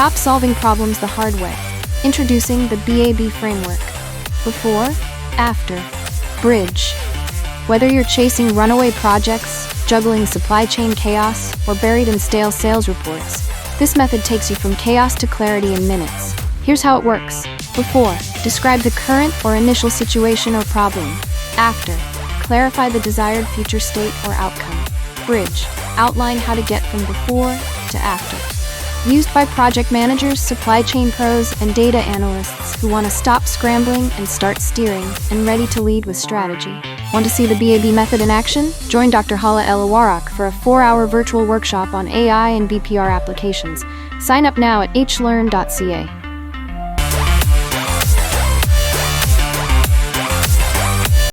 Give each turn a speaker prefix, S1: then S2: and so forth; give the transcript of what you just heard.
S1: Stop solving problems the hard way. Introducing the BAB framework. Before, after, bridge. Whether you're chasing runaway projects, juggling supply chain chaos, or buried in stale sales reports, this method takes you from chaos to clarity in minutes. Here's how it works. Before, describe the current or initial situation or problem. After, clarify the desired future state or outcome. Bridge, outline how to get from before to after. Used by project managers, supply chain pros, and data analysts who want to stop scrambling and start steering and ready to lead with strategy. Want to see the BAB method in action? Join Dr. Hala El-Awarak for a 4-hour virtual workshop on AI and BPR applications. Sign up now at HLearn.ca.